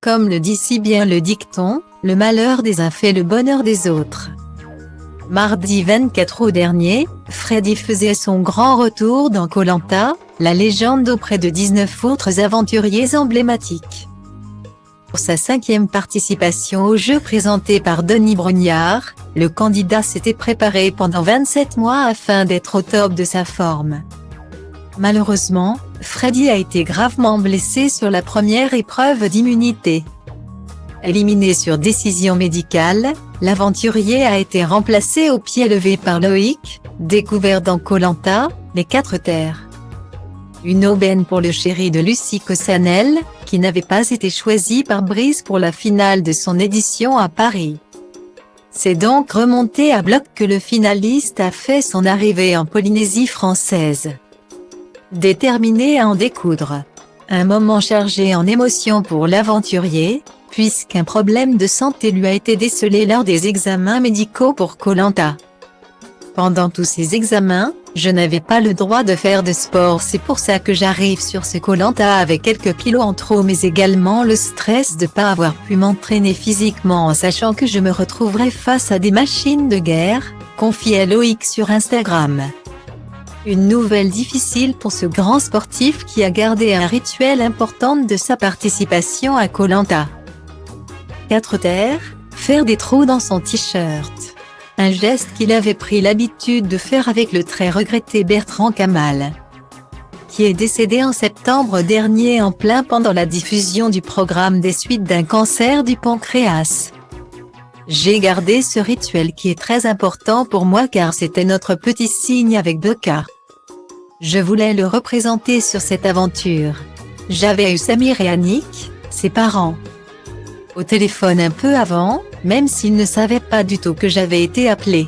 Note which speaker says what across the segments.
Speaker 1: Comme le dit si bien le dicton, le malheur des uns fait le bonheur des autres. Mardi 24 août dernier, Freddy faisait son grand retour dans Koh-Lanta, la légende auprès de 19 autres aventuriers emblématiques. Pour sa 5e participation au jeu présenté par Denis Brognard, le candidat s'était préparé pendant 27 mois afin d'être au top de sa forme. Malheureusement, Freddy a été gravement blessé sur la première épreuve d'immunité. Éliminé sur décision médicale, l'aventurier a été remplacé au pied levé par Loïc, découvert dans Koh-Lanta, les 4 terres. Une aubaine pour le chéri de Lucie Cossanel, qui n'avait pas été choisi par Brice pour la finale de son édition à Paris. C'est donc remonté à bloc que le finaliste a fait son arrivée en Polynésie française. Déterminé à en découdre. Un moment chargé en émotions pour l'aventurier, puisqu'un problème de santé lui a été décelé lors des examens médicaux pour Koh-Lanta. Pendant tous ces examens, je n'avais pas le droit de faire de sport, c'est pour ça que j'arrive sur ce Koh-Lanta avec quelques kilos en trop, mais également le stress de ne pas avoir pu m'entraîner physiquement en sachant que je me retrouverais face à des machines de guerre, confiait Loïc sur Instagram. Une nouvelle difficile pour ce grand sportif qui a gardé un rituel important de sa participation à Koh-Lanta. 4 terres, faire des trous dans son t-shirt. Un geste qu'il avait pris l'habitude de faire avec le très regretté Bertrand Kamal, qui est décédé en septembre dernier en plein pendant la diffusion du programme des suites d'un cancer du pancréas. J'ai gardé ce rituel qui est très important pour moi car c'était notre petit signe avec Beka. Je voulais le représenter sur cette aventure. J'avais eu Samir et Annick, ses parents, au téléphone un peu avant, même s'ils ne savaient pas du tout que j'avais été appelé.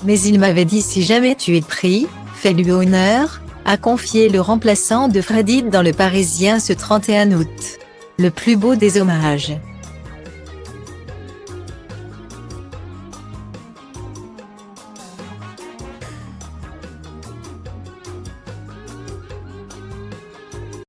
Speaker 1: Mais il m'avait dit si jamais tu es pris, fais-lui honneur, a confié le remplaçant de Freddy dans Le Parisien ce 31 août. Le plus beau des hommages.